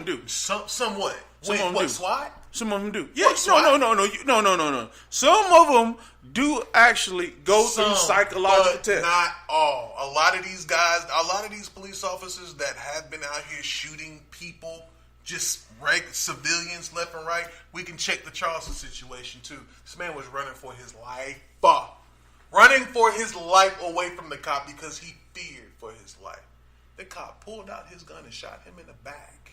do. Somewhat. Some of them do. SWAT? Some of them do. Yes. No. Some of them do actually go through psychological tests. Not all. A lot of these guys, a lot of these police officers that have been out here shooting people, just regular civilians left and right, we can check the Charleston situation too. This man was running for his life. Running for his life away from the cop because he feared for his life. The cop pulled out his gun and shot him in the back.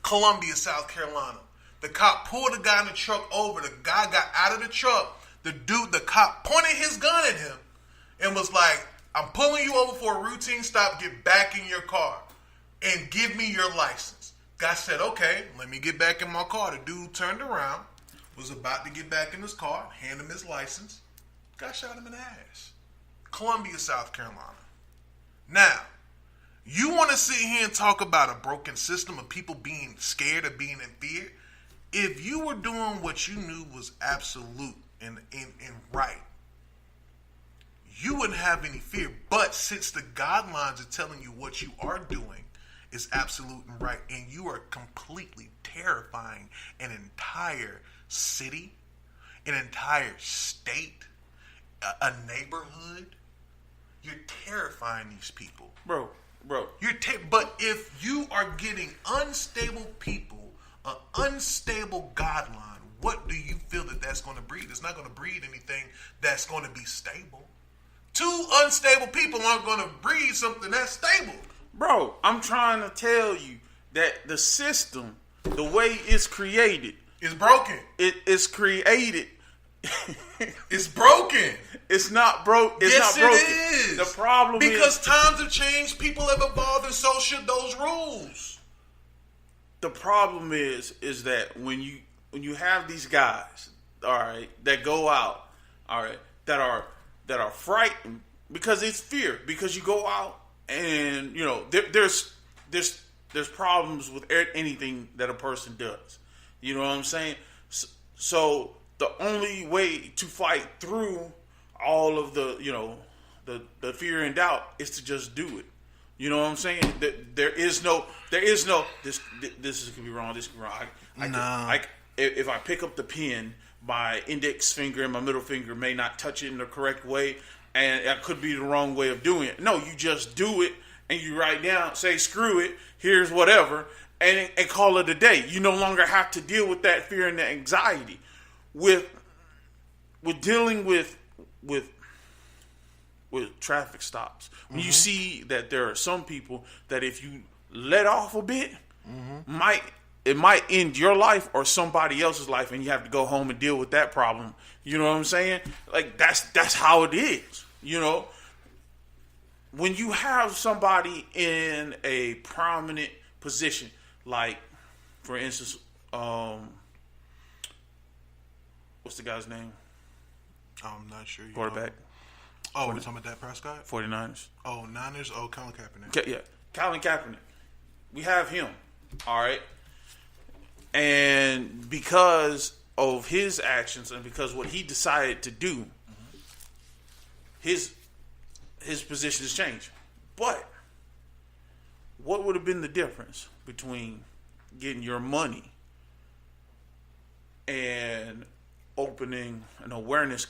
Columbia, South Carolina. The cop pulled the guy in the truck over. The guy got out of the truck. The cop pointed his gun at him and was like, I'm pulling you over for a routine stop. Get back in your car and give me your license. Guy said, okay, let me get back in my car. The dude turned around, was about to get back in his car, hand him his license. Guy shot him in the ass. Columbia, South Carolina. Now, you want to sit here and talk about a broken system of people being scared of being in fear? If you were doing what you knew was absolute and right, you wouldn't have any fear. But since the guidelines are telling you what you are doing is absolute and right, and you are completely terrifying an entire city, an entire state, a neighborhood, you're terrifying these people. Bro. But if you are getting unstable people, an unstable guideline, what do you feel that that's going to breed? It's not going to breed anything that's going to be stable. Two unstable people aren't going to breed something that's stable. Bro, I'm trying to tell you that the system, the way it's created, is broken. It is created. It's broken. It's not broke. It's yes, not broken. It is. The problem because times have changed, people have evolved, and so should those rules. The problem is that when you have these guys, all right, that go out, all right, that are frightened because it's fear. Because you go out and there's problems with anything that a person does. You know what I'm saying? So the only way to fight through all of the fear and doubt is to just do it. You know what I'm saying? There is no this could be wrong. This could be wrong. If I pick up the pen, my index finger and my middle finger may not touch it in the correct way, and that could be the wrong way of doing it. No, you just do it and you write down, say screw it, here's whatever, and call it a day. You no longer have to deal with that fear and that anxiety. With dealing with traffic stops, when you see that there are some people that if you let off a bit, it might end your life or somebody else's life, and you have to go home and deal with that problem. You know what I'm saying? Like that's how it is. You know, when you have somebody in a prominent position, like for instance, what's the guy's name? I'm not sure. Quarterback. Oh, we're talking about Dak Prescott? 49ers. Oh, Niners? Oh, Colin Kaepernick. Yeah, Colin Kaepernick. We have him, all right? And because of his actions and because what he decided to do, his position has changed. But what would have been the difference between getting your money and opening an awareness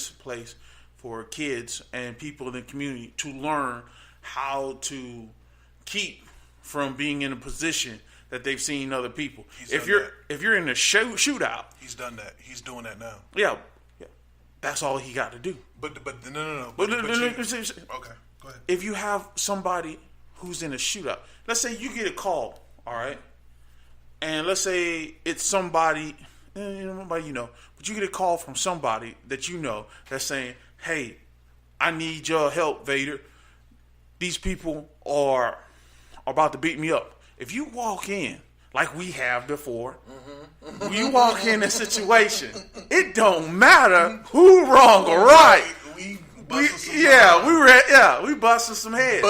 place for kids and people in the community to learn how to keep from being in a position that they've seen other people? If you're in a shootout, he's done that. He's doing that now. Yeah. That's all he got to do. But no. Okay, go ahead. If you have somebody who's in a shootout, let's say you get a call, all right, and let's say it's somebody, nobody you know, but you get a call from somebody that you know that's saying, "Hey, I need your help, Vader. These people are about to beat me up." If you walk in, like we have before, you walk in a situation, it don't matter who wrong or right. We busting some heads.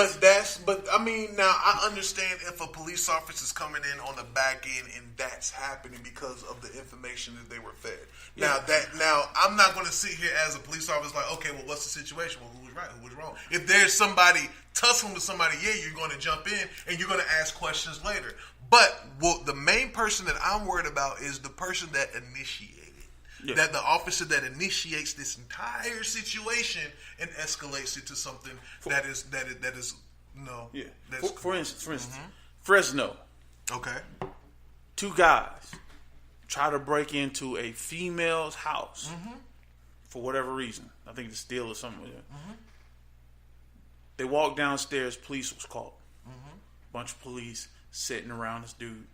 But I mean, now I understand if a police officer is coming in on the back end and that's happening because of the information that they were fed. Yeah. Now I'm not going to sit here as a police officer like, okay, well, what's the situation? Well, was right, who was wrong. If there's somebody tussling with somebody, yeah, you're going to jump in and you're going to ask questions later. But the main person that I'm worried about is the person that initiated. Yeah. That the officer that initiates this entire situation and escalates it to something that is no. Yeah. For instance, Fresno. Okay. 2 guys try to break into a female's house for whatever reason. I think to steal or something. They walked downstairs. Police was called. Bunch of police sitting around this dude.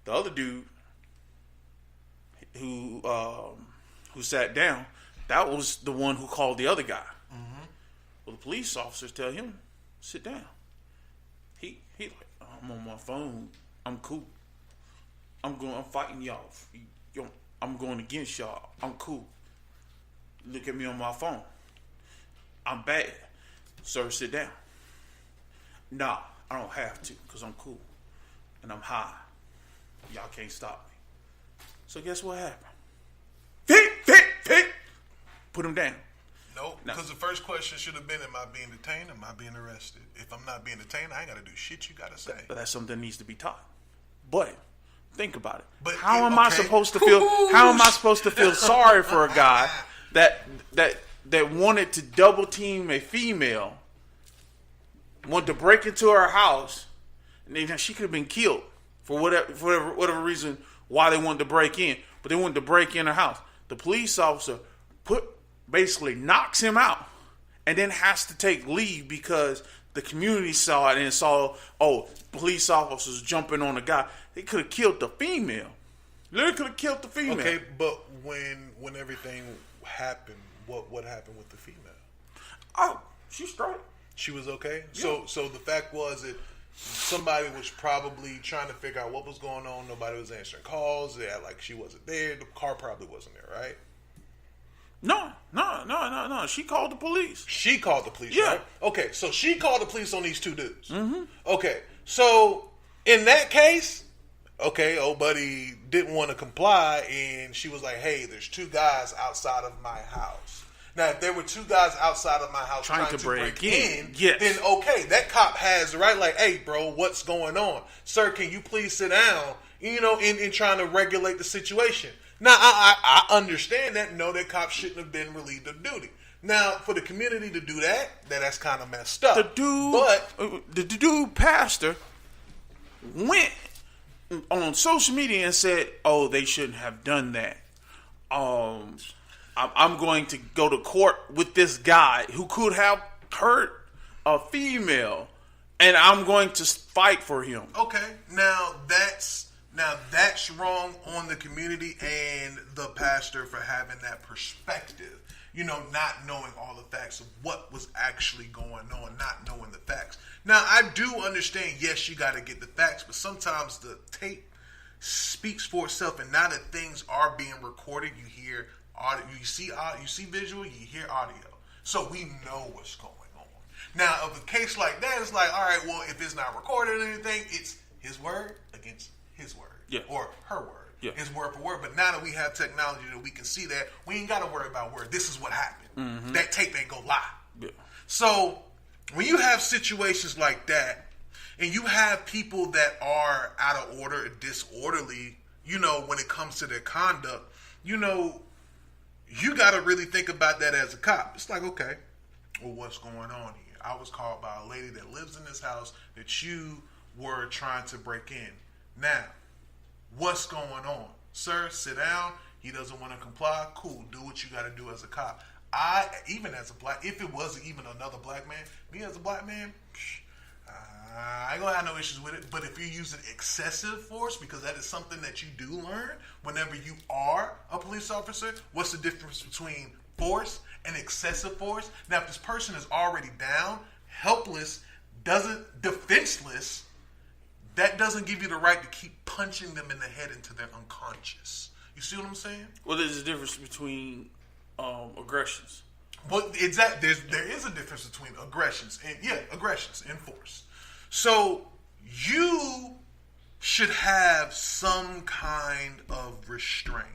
The other dude who sat down, that was the one who called the other guy. Well, the police officers tell him, sit down. He like, I'm on my phone. I'm cool. I'm fighting y'all. I'm going against y'all. I'm cool. Look at me on my phone. I'm bad. Sir, sit down. Nah, I don't have to because I'm cool. And I'm high. Y'all can't stop me. So guess what happened? Put him down. Nope, because the first question should have been, am I being detained? Am I being arrested? If I'm not being detained, I ain't got to do shit you got to say. But that's something that needs to be taught. But think about it. But how am I supposed to feel? How am I supposed to feel sorry for a guy that wanted to double team a female, wanted to break into her house, and she could have been killed for whatever reason why they wanted to break in, but they wanted to break in her house. The police officer basically knocks him out, and then has to take leave because the community saw it and saw, police officers jumping on a guy. They could have killed the female. Literally could have killed the female. Okay, but when everything happened, what happened with the female? Oh, she's straight. She was okay? Yeah. So the fact was that somebody was probably trying to figure out what was going on. Nobody was answering calls. They had like she wasn't there. The car probably wasn't there, right? No. She called the police. She called the police, yeah. Right? Okay, so she called the police on these 2 dudes. Okay, so in that case, old buddy didn't want to comply, and she was like, hey, there's 2 guys outside of my house. Now, if there were 2 guys outside of my house trying to break in, yes. Then okay, that cop has the right, like, hey, bro, what's going on? Sir, can you please sit down, in trying to regulate the situation. Now, I understand that. No, that cop shouldn't have been relieved of duty. Now, for the community to do that's kind of messed up. The dude pastor went on social media and said, they shouldn't have done that. I'm going to go to court with this guy who could have hurt a female, and I'm going to fight for him. Okay, now that's wrong on the community and the pastor for having that perspective. Not knowing all the facts of what was actually going on, not knowing the facts. Now, I do understand, yes, you got to get the facts, but sometimes the tape speaks for itself, and now that things are being recorded, you hear audio, you see visual, you hear audio. So we know what's going on. Now, of a case like that, it's like, all right, well, if it's not recorded or anything, it's his word against his word. Yeah. Or her word. Yeah. It's word for word. But now that we have technology that we can see that, we ain't got to worry about word. This is what happened. That tape ain't gonna lie. Yeah. So when you have situations like that, and you have people that are out of order, disorderly, when it comes to their conduct, you got to really think about that as a cop. It's like, okay, well, what's going on here? I was called by a lady that lives in this house that you were trying to break in. Now, what's going on? Sir, sit down. He doesn't want to comply. Cool. Do what you got to do as a cop. If it was even another black man, me as a black man, I ain't gonna have no issues with it. But if you're using excessive force, because that is something that you do learn whenever you are a police officer, what's the difference between force and excessive force? Now, if this person is already down, helpless, defenseless, that doesn't give you the right to keep punching them in the head until they're unconscious. You see what I'm saying? Well, there's a difference between aggressions. Well, exactly. There is a difference between aggressions and force. So you should have some kind of restraint.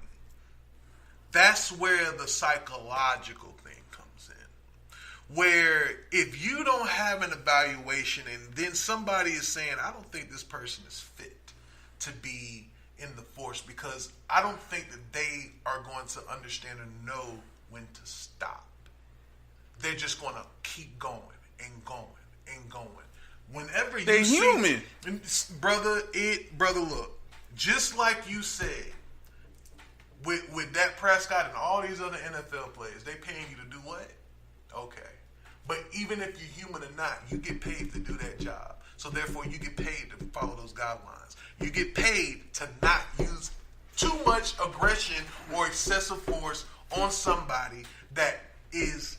That's where the psychological thing comes in. where if you don't have an evaluation and then somebody is saying, I don't think this person is fit to be in the force because I don't think that they are going to understand and know when to stop. They're just going to keep going and going and going. Whenever they're human. Brother, look, just like you said, with Dak Prescott and all these other NFL players, they paying you to do what? Okay. But even if you're human or not, you get paid to do that job. So therefore, you get paid to follow those guidelines. You get paid to not use too much aggression or excessive force on somebody that is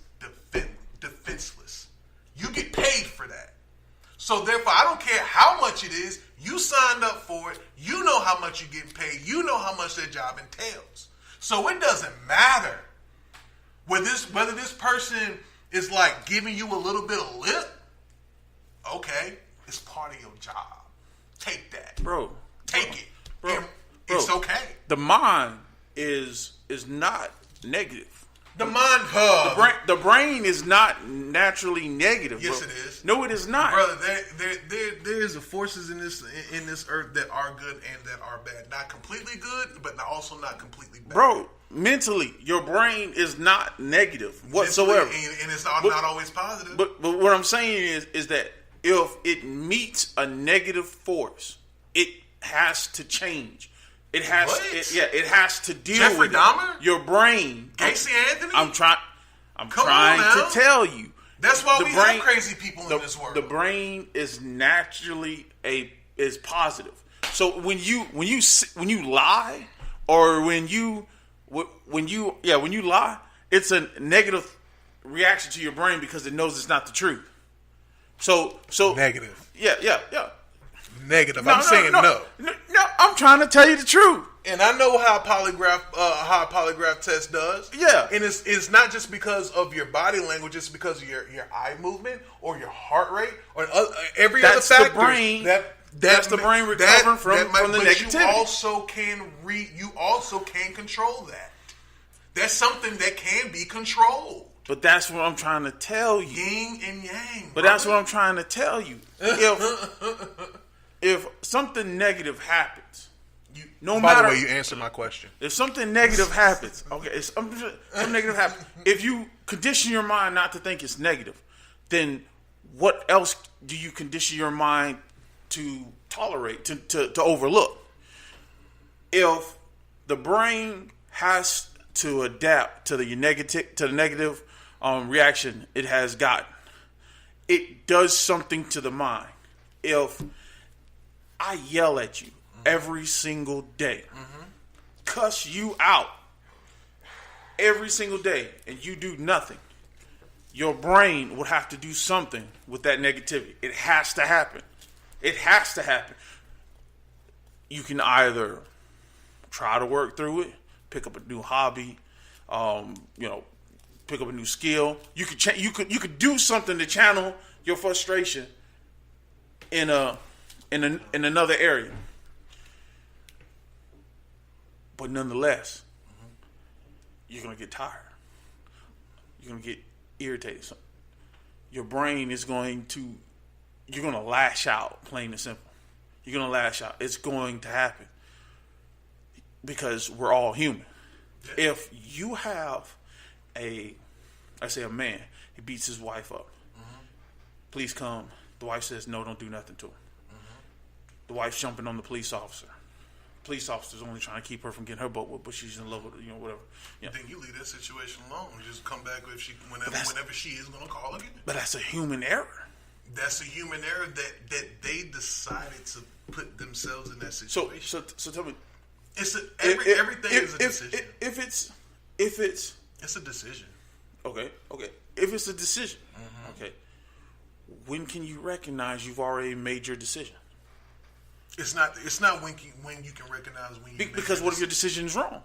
defenseless. You get paid for that. So therefore, I don't care how much it is. You signed up for it. You know how much you're getting paid. You know how much that job entails. So it doesn't matter whether this person is like giving you a little bit of lip. Okay, it's part of your job. Take that, bro. Take it, bro. It's okay. The mind is not negative. The mind, the brain is not naturally negative. Yes, bro. it is. No, it is not, brother. There is forces in this earth that are good and that are bad. Not completely good, but also not completely bad. Bro, mentally, your brain is not negative whatsoever, and it's not always positive. But what I'm saying is that if it meets a negative force, it has to change. It has, it has to deal Jeffrey with Dahmer? Your brain. Casey Anthony. I'm trying to tell you. That's why we have crazy people in this world. The brain is naturally is positive. So when you lie or when you lie, it's a negative reaction to your brain because it knows it's not the truth. So negative. Yeah. Negative. I'm saying no. I'm trying to tell you the truth. And I know how a polygraph test does. Yeah. And it's not just because of your body language, it's because of your eye movement or your heart rate or every other factor. That's the brain recovering from the negativity. You also can control that. That's something that can be controlled. But that's what I'm trying to tell you. Yin and yang. But that's what I'm trying to tell you. If something negative happens, by the way, you answered my question. If something negative happens, okay, something negative happens. If you condition your mind not to think it's negative, then what else do you condition your mind to tolerate, to overlook? If the brain has to adapt to the negative reaction it has gotten, it does something to the mind. If I yell at you every single day, cuss you out every single day, and you do nothing, your brain would have to do something with that negativity. It has to happen. It has to happen. You can either try to work through it, pick up a new hobby, pick up a new skill. You could do something to channel your frustration in another area. But nonetheless, you're going to get tired. You're going to get irritated. So your brain is you're going to lash out, plain and simple. You're going to lash out. It's going to happen because we're all human. If you have a man, he beats his wife up. Police come. The wife says, no, don't do nothing to him. The wife's jumping on the police officer. Police officer's only trying to keep her from getting her butt whipped, but she's in love with whatever. Then you leave that situation alone. You just come back whenever she is going to call again. But that's a human error. That's a human error that they decided to put themselves in that situation. So tell me, everything is a decision. If it's a decision. Okay. If it's a decision, okay. When can you recognize you've already made your decision? It's not when you can recognize when you because what if your decision is wrong?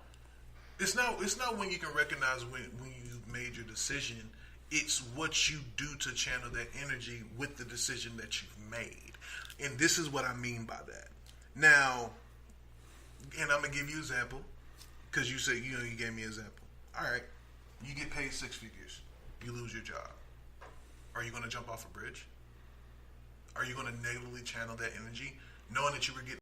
It's not when you can recognize when you've made your decision. It's what you do to channel that energy with the decision that you've made. And this is what I mean by that. Now, and I'm gonna give you an example because you said you gave me an example. All right, you get paid 6 figures, you lose your job. Are you going to jump off a bridge? Are you going to negatively channel that energy, knowing that you were getting